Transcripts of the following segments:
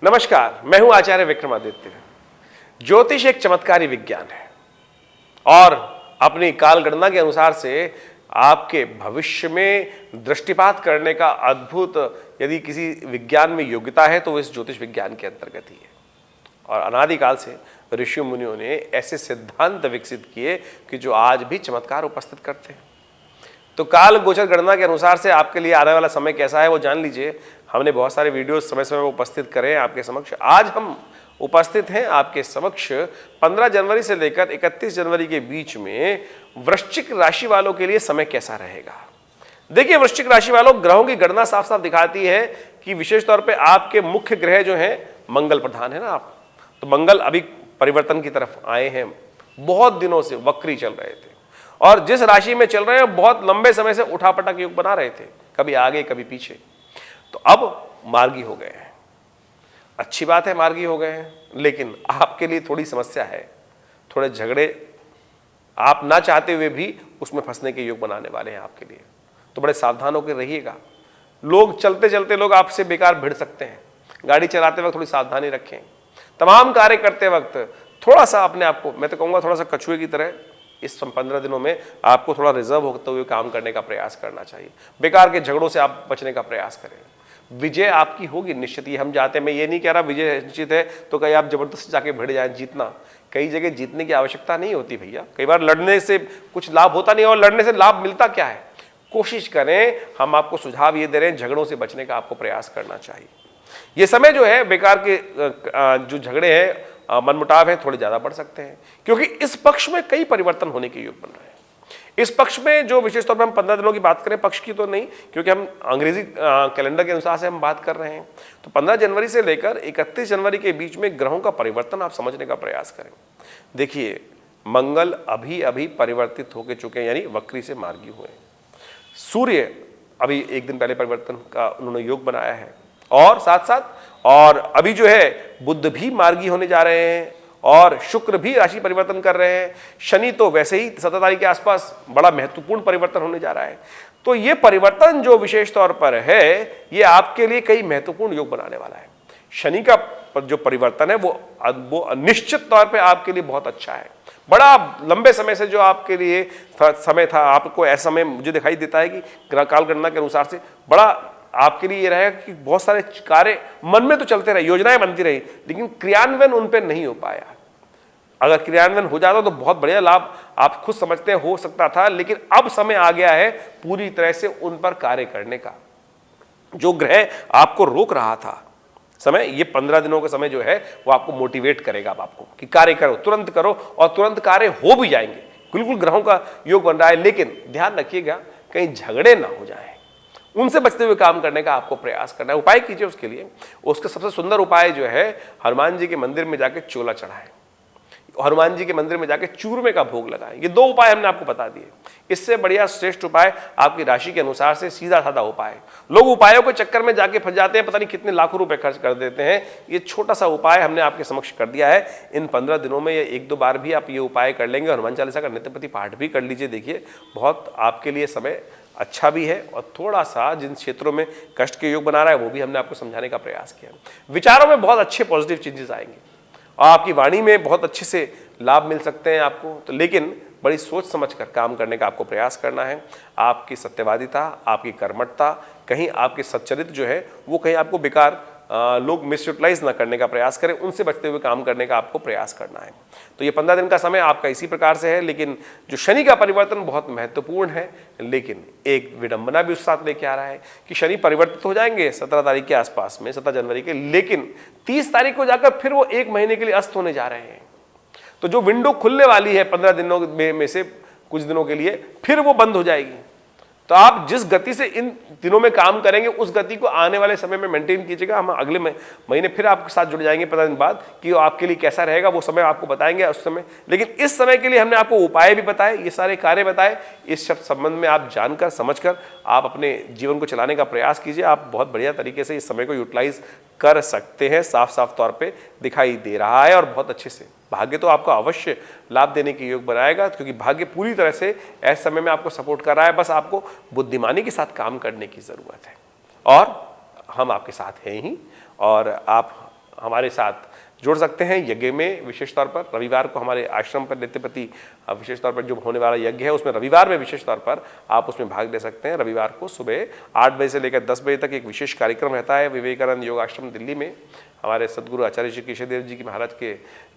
नमस्कार, मैं हूं आचार्य विक्रमादित्य। ज्योतिष एक चमत्कारी विज्ञान है और अपनी कालगणना के अनुसार से आपके भविष्य में दृष्टिपात करने का अद्भुत यदि किसी विज्ञान में योग्यता है तो इस ज्योतिष विज्ञान के अंतर्गत ही है। और अनादिकाल से ऋषि मुनियों ने ऐसे सिद्धांत विकसित किए कि जो आज भी चमत्कार उपस्थित करते हैं। तो काल गोचर गणना के अनुसार से आपके लिए आने वाला समय कैसा है वो जान लीजिए। हमने बहुत सारे वीडियोस समय समय उपस्थित करे आपके समक्ष। आज हम उपस्थित हैं आपके समक्ष 15 जनवरी से लेकर 31 जनवरी के बीच में वृश्चिक राशि वालों के लिए समय कैसा रहेगा। देखिए, वृश्चिक राशि वालों, ग्रहों की गणना साफ साफ दिखाती है कि विशेष तौर पे आपके मुख्य ग्रह जो हैं मंगल प्रधान है ना आप, तो मंगल अभी परिवर्तन की तरफ आए हैं। बहुत दिनों से वक्री चल रहे थे और जिस राशि में चल रहे हैं बहुत लंबे समय से उठापटक योग बना रहे थे, कभी आगे कभी पीछे, तो अब मार्गी हो गए हैं। अच्छी बात है, मार्गी हो गए हैं, लेकिन आपके लिए थोड़ी समस्या है। थोड़े झगड़े आप ना चाहते हुए भी उसमें फंसने के योग बनाने वाले हैं आपके लिए, तो बड़े सावधान होकर रहिएगा। लोग चलते चलते लोग आपसे बेकार भिड़ सकते हैं। गाड़ी चलाते वक्त थोड़ी सावधानी रखें। तमाम कार्य करते वक्त थोड़ा सा अपने आप को, मैं तो कहूँगा थोड़ा सा कछुए की तरह इस 15 दिनों में आपको थोड़ा रिजर्व होते हुए काम करने का प्रयास करना चाहिए। बेकार के झगड़ों से आप बचने का प्रयास करें। विजय आपकी होगी निश्चित ही, हम चाहते हैं। मैं ये नहीं कह रहा विजय निश्चित है तो कहीं आप जबरदस्ती जाके भिड़ जाए। जीतना, कई जगह जीतने की आवश्यकता नहीं होती भैया। कई बार लड़ने से कुछ लाभ होता नहीं, और लड़ने से लाभ मिलता क्या है। कोशिश करें, हम आपको सुझाव ये दे रहे हैं, झगड़ों से बचने का आपको प्रयास करना चाहिए। ये समय जो है बेकार के जो झगड़े हैं, मनमुटाव है, थोड़े ज्यादा बढ़ सकते हैं, क्योंकि इस पक्ष में कई परिवर्तन होने के योग बन रहे हैं। इस पक्ष में जो विशेष तौर पर हम 15 दिनों की बात करें, पक्ष की तो नहीं, क्योंकि हम अंग्रेजी कैलेंडर के अनुसार से हम बात कर रहे हैं, तो 15 जनवरी से लेकर 31 जनवरी के बीच में ग्रहों का परिवर्तन आप समझने का प्रयास करें। देखिए, मंगल अभी अभी परिवर्तित होकर चुके हैं, यानी वक्री से मार्गी हुए। सूर्य अभी एक दिन पहले परिवर्तन का उन्होंने योग बनाया है, और साथ साथ और अभी जो है बुध भी मार्गी होने जा रहे हैं, और शुक्र भी राशि परिवर्तन कर रहे हैं। शनि तो वैसे ही 17 तारीख के आसपास बड़ा महत्वपूर्ण परिवर्तन होने जा रहा है। तो ये परिवर्तन जो विशेष तौर पर है, ये आपके लिए कई महत्वपूर्ण योग बनाने वाला है। शनि का जो परिवर्तन है वो निश्चित तौर पे आपके लिए बहुत अच्छा है। बड़ा लंबे समय से जो आपके लिए समय था, आपको ऐसा समय मुझे दिखाई देता है कि काल गणना के अनुसार से बड़ा आपके लिए ये रहेगा कि बहुत सारे कार्य मन में तो चलते रहे, योजनाएं बनती रही, लेकिन क्रियान्वयन उन पर नहीं हो पाया। अगर क्रियान्वयन हो जाता तो बहुत बढ़िया लाभ आप खुद समझते हैं हो सकता था, लेकिन अब समय आ गया है पूरी तरह से उन पर कार्य करने का। जो ग्रह आपको रोक रहा था समय, ये 15 दिनों का समय जो है वो आपको मोटिवेट करेगा अब आपको कि कार्य करो, तुरंत करो, और तुरंत कार्य हो भी जाएंगे। बिल्कुल ग्रहों का योग बन रहा है, लेकिन ध्यान रखिएगा कहीं झगड़े ना हो जाए। उनसे बचते हुए काम करने का आपको प्रयास करना है। उपाय कीजिए उसके लिए। उसका सबसे सुंदर उपाय जो है, हनुमान जी के मंदिर में जाके चोला चढ़ाएं, हनुमान जी के मंदिर में जाके चूरमे का भोग लगाएं। ये 2 उपाय हमने आपको बता दिए। इससे बढ़िया श्रेष्ठ उपाय आपकी राशि के अनुसार से सीधा साधा उपाय। लोग उपायों के चक्कर में जाके फंस जाते हैं, पता नहीं कितने लाखों रुपए खर्च कर देते हैं। ये छोटा सा उपाय हमने आपके समक्ष कर दिया है। इन 15 दिनों में या 1-2 बार भी आप ये उपाय कर लेंगे। हनुमान चालीसा का नित्यप्रति पाठ भी कर लीजिए। देखिए, बहुत आपके लिए समय अच्छा भी है, और थोड़ा सा जिन क्षेत्रों में कष्ट के योग बना रहा है वो भी हमने आपको समझाने का प्रयास किया। विचारों में बहुत अच्छे पॉजिटिव चेंजेस आएंगे, और आपकी वाणी में बहुत अच्छे से लाभ मिल सकते हैं आपको। तो लेकिन बड़ी सोच समझकर काम करने का आपको प्रयास करना है। आपकी सत्यवादिता, आपकी कर्मठता, कहीं आपके सच्चरित्र जो है वो कहीं आपको बेकार लोग मिसयूटिलाइज ना करने का प्रयास करें, उनसे बचते हुए काम करने का आपको प्रयास करना है। तो ये 15 दिन का समय आपका इसी प्रकार से है। लेकिन जो शनि का परिवर्तन बहुत महत्वपूर्ण है, लेकिन एक विडंबना भी उस साथ लेके आ रहा है कि शनि परिवर्तित हो जाएंगे 17 तारीख के आसपास में, 17 जनवरी के, लेकिन 30 तारीख को जाकर फिर वो 1 महीने के लिए अस्त होने जा रहे हैं। तो जो विंडो खुलने वाली है 15 दिनों में से कुछ दिनों के लिए, फिर वो बंद हो जाएगी। तो आप जिस गति से इन दिनों में काम करेंगे, उस गति को आने वाले समय में मेंटेन कीजिएगा। हम अगले महीने फिर आपके साथ जुड़ जाएंगे 15 दिन बाद, कि आपके लिए कैसा रहेगा वो समय आपको बताएंगे उस समय। लेकिन इस समय के लिए हमने आपको उपाय भी बताए, ये सारे कार्य बताए। इस सब संबंध में आप जानकर समझकर आप अपने जीवन को चलाने का प्रयास कीजिए। आप बहुत बढ़िया तरीके से इस समय को यूटिलाइज कर सकते हैं। साफ साफ तौर पे दिखाई दे रहा है, और बहुत अच्छे से। भाग्य तो आपको अवश्य लाभ देने के योग बनाएगा, क्योंकि भाग्य पूरी तरह से ऐसे समय में आपको सपोर्ट कर रहा है। बस आपको बुद्धिमानी के साथ काम करने की जरूरत है, और हम आपके साथ हैं ही। और आप हमारे साथ जुड़ सकते हैं। यज्ञ में विशेष तौर पर रविवार को हमारे आश्रम पर नित्य प्रति विशेष तौर पर जो होने वाला यज्ञ है उसमें रविवार में विशेष तौर पर आप उसमें भाग ले सकते हैं। रविवार को सुबह 8 बजे से लेकर 10 बजे तक एक विशेष कार्यक्रम रहता है विवेकानंद योग आश्रम दिल्ली में। हमारे सदगुरु आचार्य श्री केशवदेव जी की महाराज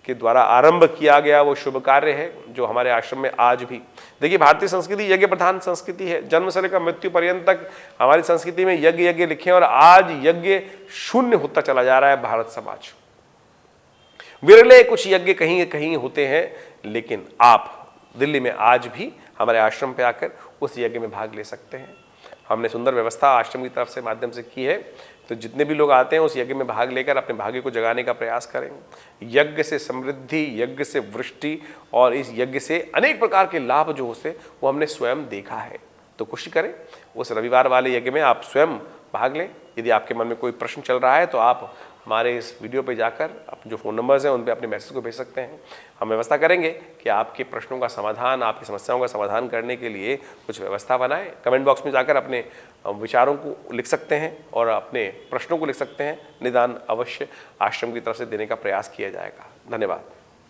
के द्वारा आरंभ किया गया वो शुभ कार्य है जो हमारे आश्रम में आज भी, देखिए भारतीय संस्कृति यज्ञ प्रधान संस्कृति है। जन्म से लेकर मृत्यु पर्यंत तक हमारी संस्कृति में यज्ञ यज्ञ लिखे हैं और आज यज्ञ शून्य होता चला जा रहा है भारत समाज। विरले कुछ यज्ञ कहीं कहीं होते हैं, लेकिन आप दिल्ली में आज भी हमारे आश्रम पे आकर उस यज्ञ में भाग ले सकते हैं। हमने सुंदर व्यवस्था आश्रम की तरफ से माध्यम से की है, तो जितने भी लोग आते हैं उस यज्ञ में भाग लेकर अपने भाग्य को जगाने का प्रयास करें। यज्ञ से समृद्धि, यज्ञ से वृष्टि और इस यज्ञ से अनेक प्रकार के लाभ जो होते वो हमने स्वयं देखा है। तो कोशिश करें उस रविवार वाले यज्ञ में आप स्वयं भाग लें। यदि आपके मन में कोई प्रश्न चल रहा है तो आप हमारे इस वीडियो पे जाकर अपने जो फ़ोन नंबर्स हैं उन पे अपने मैसेज को भेज सकते हैं। हम व्यवस्था करेंगे कि आपके प्रश्नों का समाधान, आपकी समस्याओं का समाधान करने के लिए कुछ व्यवस्था बनाएं। कमेंट बॉक्स में जाकर अपने विचारों को लिख सकते हैं और अपने प्रश्नों को लिख सकते हैं। निदान अवश्य आश्रम की तरफ से देने का प्रयास किया जाएगा। धन्यवाद।